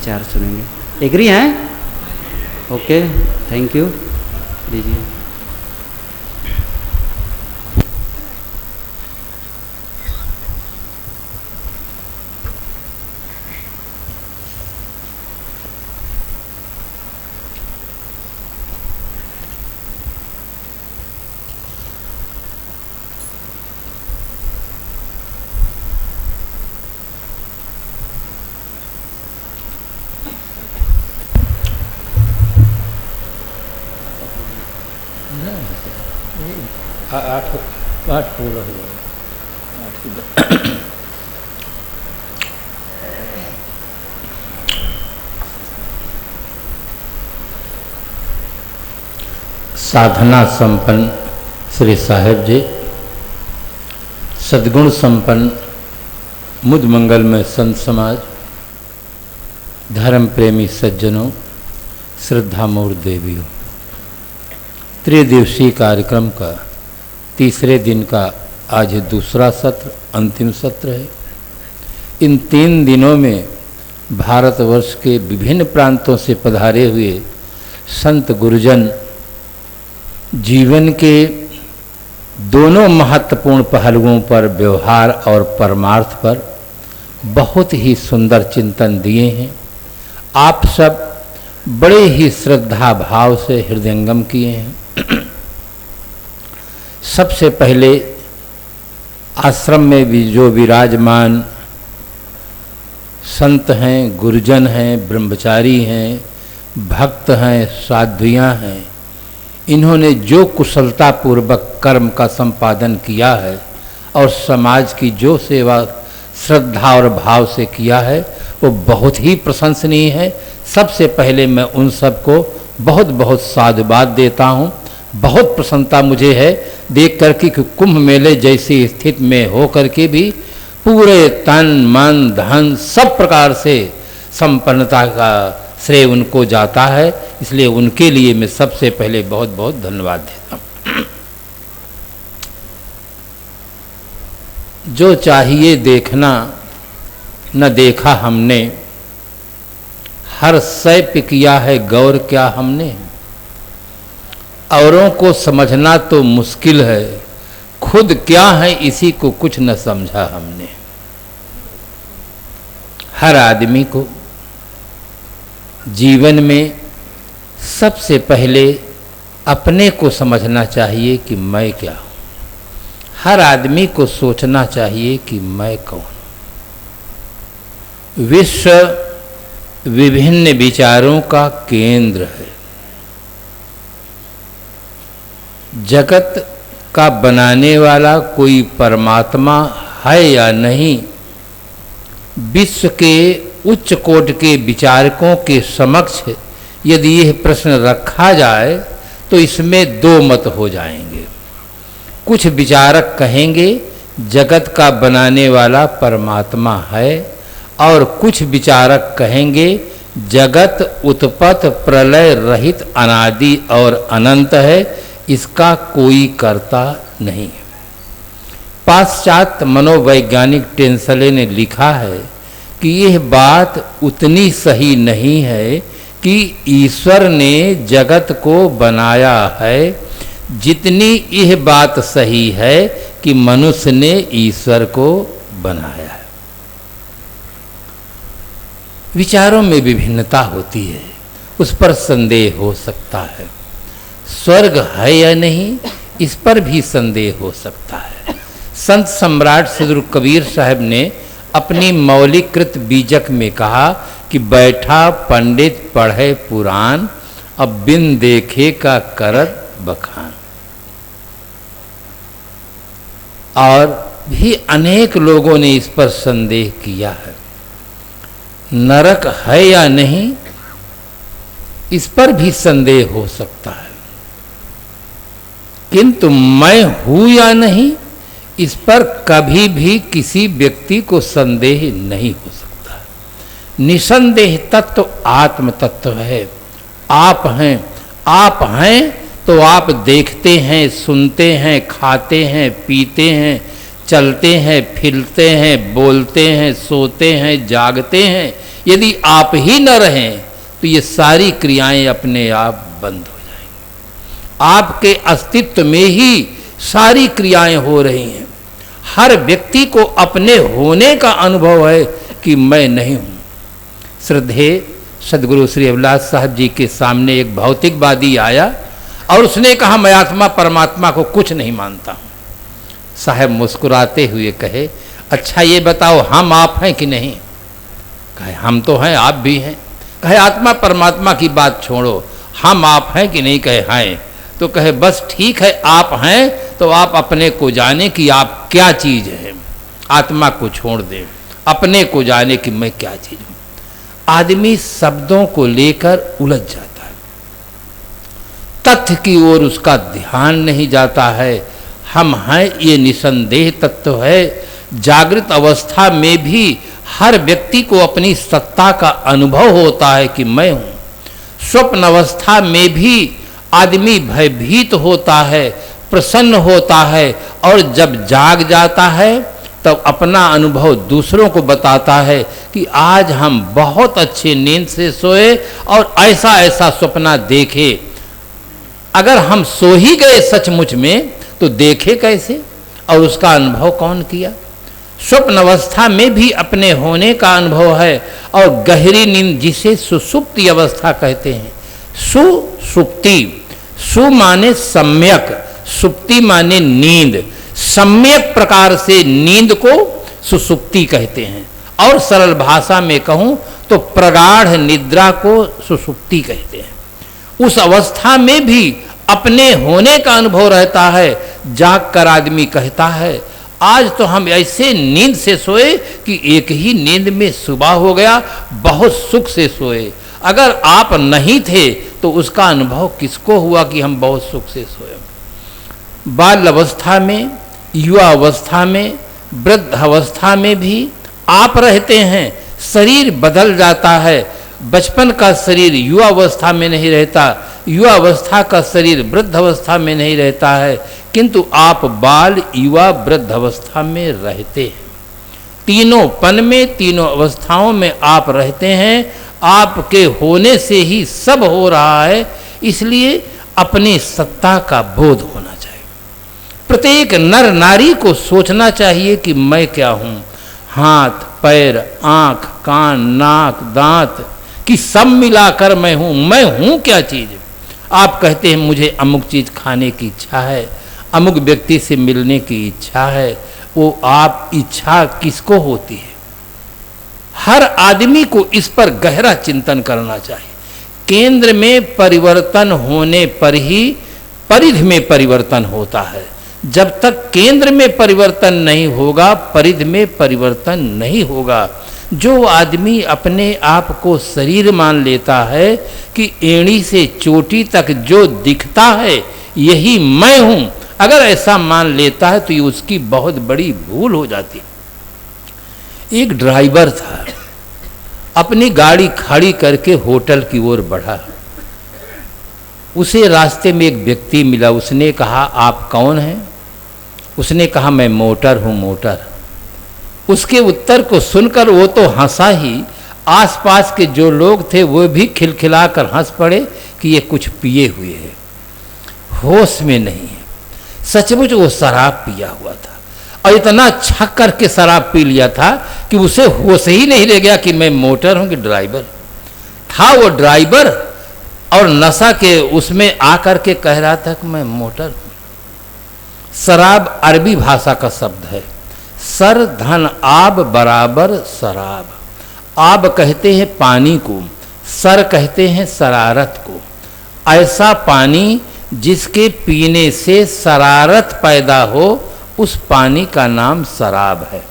विचार सुनेंगे। एग्री हैं? Okay, thank you. लीजिए। आठ पूरा हुआ। साधना संपन्न श्री साहेब जी, सद्गुण संपन्न मुद मंगल में संत समाज, धर्म प्रेमी सज्जनों, श्रद्धामूर देवियों, त्रिदिवसीय कार्यक्रम का तीसरे दिन का आज दूसरा सत्र, अंतिम सत्र है। इन 3 दिनों में भारतवर्ष के विभिन्न प्रांतों से पधारे हुए संत गुरुजन जीवन के दोनों महत्वपूर्ण पहलुओं पर, व्यवहार और परमार्थ पर बहुत ही सुंदर चिंतन दिए हैं। आप सब बड़े ही श्रद्धा भाव से हृदयंगम किए हैं। सबसे पहले आश्रम में भी जो विराजमान संत हैं, गुरुजन हैं, ब्रह्मचारी हैं, भक्त हैं, साध्वियाँ हैं, इन्होंने जो कुशलता पूर्वक कर्म का संपादन किया है और समाज की जो सेवा श्रद्धा और भाव से किया है वो बहुत ही प्रशंसनीय है। सबसे पहले मैं उन सबको बहुत बहुत साधुवाद देता हूँ। बहुत प्रसन्नता मुझे है देख कर कि कुंभ मेले जैसी स्थिति में हो कर के भी पूरे तन मन धन सब प्रकार से संपन्नता का श्रेय उनको जाता है, इसलिए उनके लिए मैं सबसे पहले बहुत बहुत धन्यवाद देता हूँ। जो चाहिए देखना न देखा हमने, हर शय पे किया है गौर क्या हमने। औरों को समझना तो मुश्किल है, खुद क्या है इसी को कुछ न समझा हमने। हर आदमी को जीवन में सबसे पहले अपने को समझना चाहिए कि मैं क्या हूँ। हर आदमी को सोचना चाहिए कि मैं कौन। विश्व विभिन्न विचारों का केंद्र है। जगत का बनाने वाला कोई परमात्मा है या नहीं, विश्व के उच्च कोटि के विचारकों के समक्ष यदि यह प्रश्न रखा जाए तो इसमें 2 मत हो जाएंगे। कुछ विचारक कहेंगे जगत का बनाने वाला परमात्मा है, और कुछ विचारक कहेंगे जगत उत्पत्ति प्रलय रहित अनादि और अनंत है, इसका कोई कर्ता नहीं। पाश्चात्य मनोवैज्ञानिक टेंसले ने लिखा है कि यह बात उतनी सही नहीं है कि ईश्वर ने जगत को बनाया है, जितनी यह बात सही है कि मनुष्य ने ईश्वर को बनाया है। विचारों में विभिन्नता होती है, उस पर संदेह हो सकता है। स्वर्ग है या नहीं, इस पर भी संदेह हो सकता है। संत सम्राट सदगुरु कबीर साहब ने अपनी मौलिकृत बीजक में कहा कि बैठा पंडित पढ़े पुराण, अब बिन देखे का करत बखान। और भी अनेक लोगों ने इस पर संदेह किया है। नरक है या नहीं, इस पर भी संदेह हो सकता है। किंतु मैं हूं या नहीं, इस पर कभी भी किसी व्यक्ति को संदेह नहीं हो सकता। निसंदेह तत्व आत्म तत्व है। आप हैं, आप हैं तो आप देखते हैं, सुनते हैं, खाते हैं, पीते हैं, चलते हैं, फिरते हैं, बोलते हैं, सोते हैं, जागते हैं, यदि आप ही न रहें तो ये सारी क्रियाएं अपने आप बंद हो जाएंगी। आपके अस्तित्व में ही सारी क्रियाएं हो रही हैं। हर व्यक्ति को अपने होने का अनुभव है कि मैं नहीं हूं। श्रद्धेय सदगुरु श्री अभिलाष साहब जी के सामने एक भौतिकवादी आया और उसने कहा, मैं आत्मा परमात्मा को कुछ नहीं मानता हूं। साहब मुस्कुराते हुए कहे, अच्छा ये बताओ हम आप हैं कि नहीं? कहे हम तो हैं, आप भी हैं। कहे आत्मा परमात्मा की बात छोड़ो, हम आप हैं कि नहीं? कहे हैं। तो कहे बस ठीक है, आप हैं तो आप अपने को जाने कि आप क्या चीज है। आत्मा को छोड़ दें, अपने को जाने कि मैं क्या चीज हूं। आदमी शब्दों को लेकर उलझ जाता है, तथ्य की ओर उसका ध्यान नहीं जाता है। हम हैं ये निसंदेह तत्व है। जागृत अवस्था में भी हर व्यक्ति को अपनी सत्ता का अनुभव होता है कि मैं हूं। स्वप्न अवस्था में भी आदमी भयभीत होता है, प्रसन्न होता है, और जब जाग जाता है तब अपना अनुभव दूसरों को बताता है कि आज हम बहुत अच्छे नींद से सोए और ऐसा ऐसा सपना देखे। अगर हम सो ही गए सचमुच में तो देखे कैसे और उसका अनुभव कौन किया? स्वप्न अवस्था में भी अपने होने का अनुभव है, और गहरी नींद जिसे सुसुप्ति अवस्था कहते हैं। सुसुप्ति, सु माने सम्यक, सुप्ति माने नींद। सम्यक प्रकार से नींद को सुसुप्ति कहते हैं, और सरल भाषा में कहूं तो प्रगाढ़ निद्रा को सुसुप्ति कहते हैं। उस अवस्था में भी अपने होने का अनुभव रहता है। जाग कर आदमी कहता है, आज तो हम ऐसे नींद से सोए कि एक ही नींद में सुबह हो गया, बहुत सुख से सोए। अगर आप नहीं थे तो उसका अनुभव किसको हुआ कि हम बहुत सुख से सोए? बाल अवस्था में, युवा अवस्था में, वृद्ध अवस्था में भी आप रहते हैं। शरीर बदल जाता है। बचपन का शरीर युवा अवस्था में नहीं रहता, युवा अवस्था का शरीर वृद्ध अवस्था में नहीं रहता है, किंतु आप बाल, युवा, वृद्ध अवस्था में रहते हैं। तीनों पन में, तीनों अवस्थाओं में आप रहते हैं। आपके होने से ही सब हो रहा है, इसलिए अपनी सत्ता का बोध होना चाहिए। प्रत्येक नर नारी को सोचना चाहिए कि मैं क्या हूं। हाथ, पैर, आंख, कान, नाक, दांत कि सब मिलाकर मैं हूं। मैं हूं क्या चीज? आप कहते हैं मुझे अमुक चीज खाने की इच्छा है, अमुक व्यक्ति से मिलने की इच्छा है। वो आप इच्छा किसको होती है? हर आदमी को इस पर गहरा चिंतन करना चाहिए। केंद्र में परिवर्तन होने पर ही परिधि में परिवर्तन होता है। जब तक केंद्र में परिवर्तन नहीं होगा, परिधि में परिवर्तन नहीं होगा। जो आदमी अपने आप को शरीर मान लेता है कि एड़ी से चोटी तक जो दिखता है यही मैं हूं, अगर ऐसा मान लेता है तो ये उसकी बहुत बड़ी भूल हो जाती। एक ड्राइवर था, अपनी गाड़ी खड़ी करके होटल की ओर बढ़ा। उसे रास्ते में एक व्यक्ति मिला। उसने कहा, आप कौन हैं? उसने कहा, मैं मोटर हूं, मोटर। उसके उत्तर को सुनकर वो तो हंसा ही, आसपास के जो लोग थे वो भी खिलखिलाकर हंस पड़े कि ये कुछ पिए हुए है, होश में नहीं है। सचमुच वो शराब पिया हुआ था, और इतना छक करके शराब पी लिया था कि उसे होश ही नहीं रह गया कि मैं मोटर हूं कि ड्राइवर था। वो ड्राइवर और नशा के उसमें आकर के कह रहा था कि मैं मोटर हूं। शराब अरबी भाषा का शब्द है। सर धन आब बराबर शराब। आब कहते हैं पानी को, सर कहते हैं शरारत को। ऐसा पानी जिसके पीने से शरारत पैदा हो, उस पानी का नाम शराब है।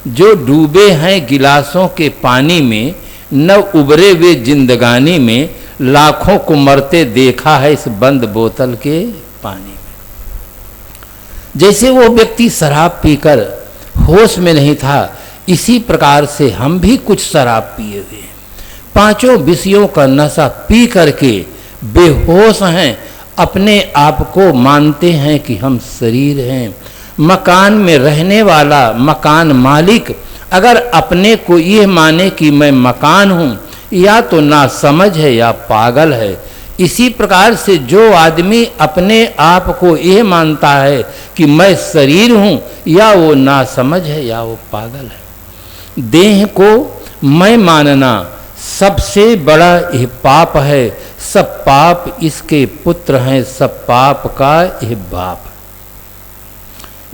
जो डूबे हैं गिलासों के पानी में, न उबरे हुए जिंदगानी में, लाखों को मरते देखा है इस बंद बोतल के पानी में। जैसे वो व्यक्ति शराब पीकर होश में नहीं था, इसी प्रकार से हम भी कुछ शराब पिए हुए हैं। पांचों विषयों का नशा पी करके बेहोश हैं। अपने आप को मानते हैं कि हम शरीर हैं। मकान में रहने वाला मकान मालिक अगर अपने को यह माने कि मैं मकान हूँ, या तो ना समझ है या पागल है। इसी प्रकार से जो आदमी अपने आप को यह मानता है कि मैं शरीर हूँ, या वो ना समझ है या वो पागल है। देह को मैं मानना सबसे बड़ा यह पाप है। सब पाप इसके पुत्र हैं, सब पाप का यह बाप।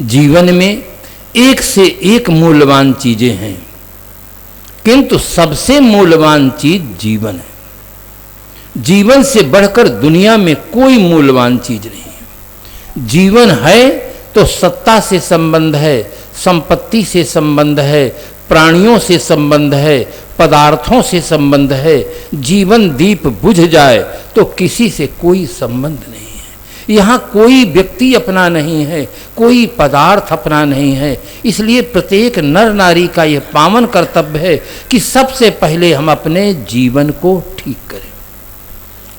जीवन में एक से एक मूल्यवान चीजें हैं, किंतु सबसे मूल्यवान चीज जीवन है। जीवन से बढ़कर दुनिया में कोई मूल्यवान चीज नहीं है। जीवन है तो सत्ता से संबंध है, संपत्ति से संबंध है, प्राणियों से संबंध है, पदार्थों से संबंध है। जीवन दीप बुझ जाए तो किसी से कोई संबंध नहीं है। यहाँ कोई व्यक्ति अपना नहीं है, कोई पदार्थ अपना नहीं है। इसलिए प्रत्येक नर नारी का यह पावन कर्तव्य है कि सबसे पहले हम अपने जीवन को ठीक करें।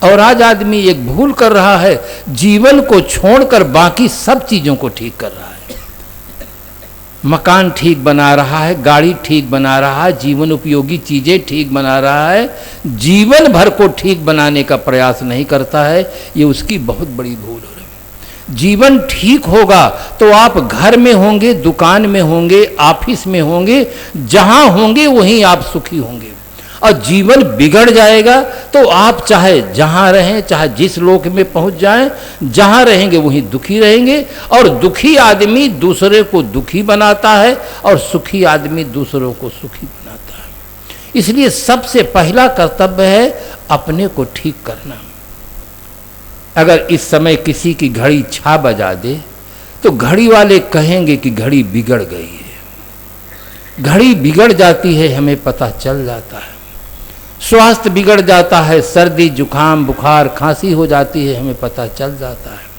और आज आदमी एक भूल कर रहा है, जीवन को छोड़कर बाकी सब चीजों को ठीक कर रहा है। मकान ठीक बना रहा है, गाड़ी ठीक बना रहा है, जीवन उपयोगी चीजें ठीक बना रहा है, जीवन भर को ठीक बनाने का प्रयास नहीं करता है। ये उसकी बहुत बड़ी भूल हो रही है। जीवन ठीक होगा तो आप घर में होंगे, दुकान में होंगे, ऑफिस में होंगे, जहां होंगे वहीं आप सुखी होंगे। और जीवन बिगड़ जाएगा तो आप चाहे जहां रहें, चाहे जिस लोक में पहुंच जाएं, जहां रहेंगे वहीं दुखी रहेंगे। और दुखी आदमी दूसरे को दुखी बनाता है और सुखी आदमी दूसरों को सुखी बनाता है। इसलिए सबसे पहला कर्तव्य है अपने को ठीक करना। अगर इस समय किसी की घड़ी 6 बजा दे तो घड़ी वाले कहेंगे कि घड़ी बिगड़ गई है। घड़ी बिगड़ जाती है, हमें पता चल जाता है। स्वास्थ्य बिगड़ जाता है, सर्दी जुकाम बुखार खांसी हो जाती है, हमें पता चल जाता है।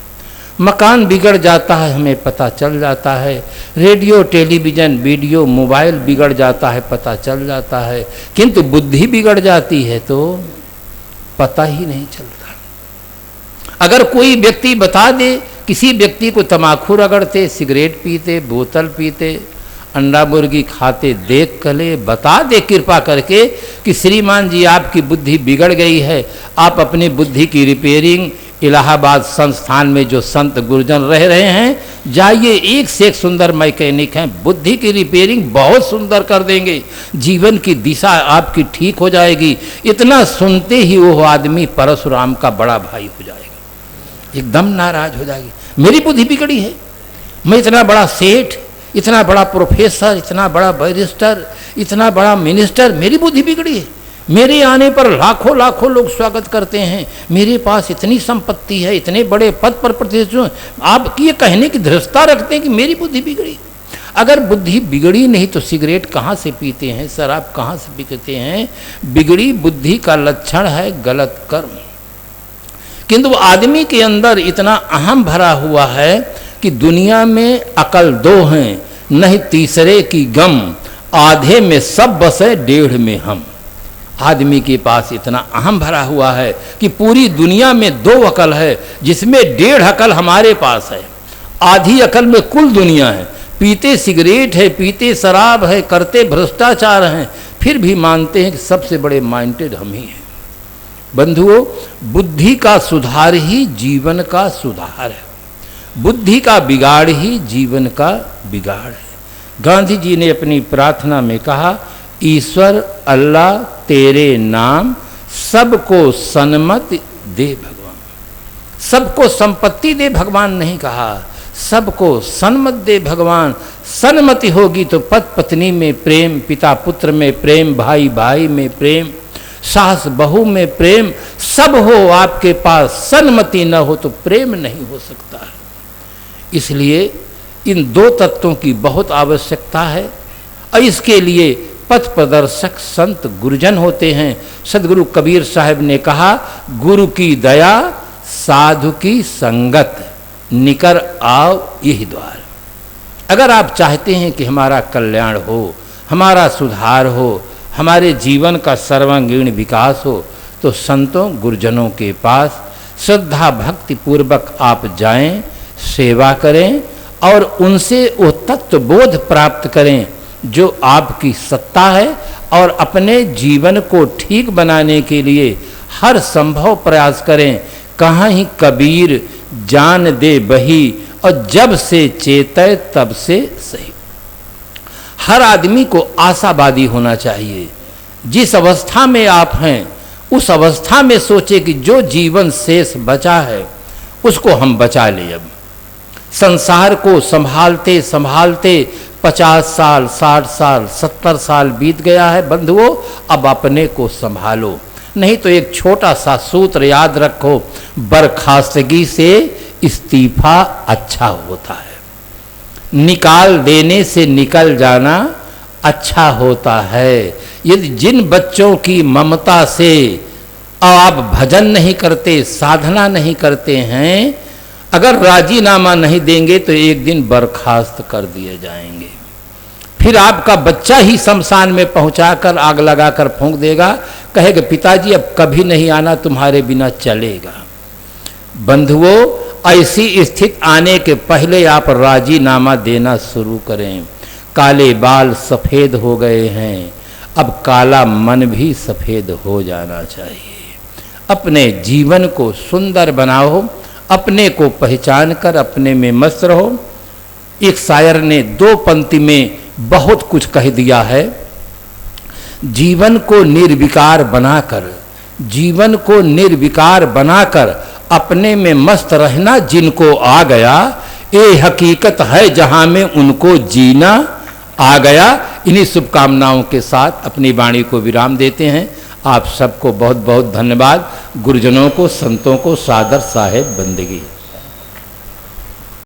मकान बिगड़ जाता है, हमें पता चल जाता है। रेडियो टेलीविज़न वीडियो मोबाइल बिगड़ जाता है, पता चल जाता है। किंतु बुद्धि बिगड़ जाती है तो पता ही नहीं चलता। अगर कोई व्यक्ति बता दे, किसी व्यक्ति को तम्बाकू रगड़ते, सिगरेट पीते, बोतल पीते, अंडा मुर्गी खाते देख कर ले, बता दे कृपा करके कि श्रीमान जी आपकी बुद्धि बिगड़ गई है, आप अपनी बुद्धि की रिपेयरिंग इलाहाबाद संस्थान में जो संत गुरुजन रह रहे हैं जाइए, एक से एक सुंदर मैकेनिक हैं, बुद्धि की रिपेयरिंग बहुत सुंदर कर देंगे, जीवन की दिशा आपकी ठीक हो जाएगी। इतना सुनते ही वो आदमी परशुराम का बड़ा भाई हो जाएगा, एकदम नाराज हो जाएगी। मेरी बुद्धि बिगड़ी है, मैं इतना बड़ा सेठ, इतना बड़ा प्रोफेसर, इतना बड़ा बैरिस्टर, इतना बड़ा मिनिस्टर, मेरी बुद्धि बिगड़ी है। मेरे आने पर लाखों लाखों लोग स्वागत करते हैं, मेरे पास इतनी संपत्ति है, इतने बड़े पद पर प्रतिष्ठित, आप ये कहने की धृष्टता रखते हैं कि मेरी बुद्धि बिगड़ी। अगर बुद्धि बिगड़ी नहीं तो सिगरेट कहाँ से पीते हैं, शराब कहाँ से पीते हैं? बिगड़ी बुद्धि का लक्षण है गलत कर्म। किंतु आदमी के अंदर इतना अहम भरा हुआ है कि दुनिया में अकल 2 हैं, नहीं तीसरे की गम, आधे में सब बसे, 1.5 में हम। आदमी के पास इतना अहम भरा हुआ है कि पूरी दुनिया में 2 अकल है, जिसमें 1.5 अकल हमारे पास है, आधी अकल में कुल दुनिया है। पीते सिगरेट है, पीते शराब है, करते भ्रष्टाचार हैं, फिर भी मानते हैं कि सबसे बड़े माइंडेड हम ही हैं। बंधुओं, बुद्धि का सुधार ही जीवन का सुधार है, बुद्धि का बिगाड़ ही जीवन का बिगाड़ है। गांधी जी ने अपनी प्रार्थना में कहा, ईश्वर अल्लाह तेरे नाम सबको सन्मति दे भगवान। सबको संपत्ति दे भगवान नहीं कहा, सबको सन्मत दे भगवान। सन्मति होगी तो पति पत्नी में प्रेम, पिता पुत्र में प्रेम, भाई भाई में प्रेम, सास बहू में प्रेम, सब हो आपके पास। सन्मति न हो तो प्रेम नहीं हो सकता है। इसलिए इन 2 तत्वों की बहुत आवश्यकता है और इसके लिए पथ प्रदर्शक संत गुरुजन होते हैं। सदगुरु कबीर साहब ने कहा, गुरु की दया साधु की संगत, निकर आओ यही द्वार। अगर आप चाहते हैं कि हमारा कल्याण हो, हमारा सुधार हो, हमारे जीवन का सर्वांगीण विकास हो, तो संतों गुरुजनों के पास श्रद्धा भक्ति पूर्वक आप जाएं, सेवा करें और उनसे वो तत्व बोध प्राप्त करें जो आपकी सत्ता है और अपने जीवन को ठीक बनाने के लिए हर संभव प्रयास करें। कहाँ ही कबीर जान दे बही और जब से चेतै तब से सही। हर आदमी को आशावादी होना चाहिए। जिस अवस्था में आप हैं उस अवस्था में सोचे कि जो जीवन शेष बचा है उसको हम बचा ले। अब संसार को संभालते संभालते 50 साल, 60 साल, 70 साल बीत गया है बंधुओं, अब अपने को संभालो। नहीं तो एक छोटा सा सूत्र याद रखो, बर्खास्तगी से इस्तीफा अच्छा होता है, निकाल देने से निकल जाना अच्छा होता है। यदि जिन बच्चों की ममता से आप भजन नहीं करते, साधना नहीं करते हैं, अगर राजीनामा नहीं देंगे तो एक दिन बर्खास्त कर दिए जाएंगे। फिर आपका बच्चा ही शमशान में पहुंचाकर आग लगाकर फूंक देगा, कहेगा पिताजी अब कभी नहीं आना, तुम्हारे बिना चलेगा। बंधुओं, ऐसी स्थिति आने के पहले आप राजीनामा देना शुरू करें। काले बाल सफ़ेद हो गए हैं, अब काला मन भी सफ़ेद हो जाना चाहिए। अपने जीवन को सुंदर बनाओ, अपने को पहचान कर अपने में मस्त रहो। एक शायर ने 2 पंक्ति में बहुत कुछ कह दिया है। जीवन को निर्विकार बनाकर, जीवन को निर्विकार बनाकर अपने में मस्त रहना जिनको आ गया, ये हकीकत है जहां में उनको जीना आ गया। इन्हीं शुभकामनाओं के साथ अपनी वाणी को विराम देते हैं। आप सबको बहुत बहुत धन्यवाद। गुरुजनों को, संतों को सादर साहेब बंदगी।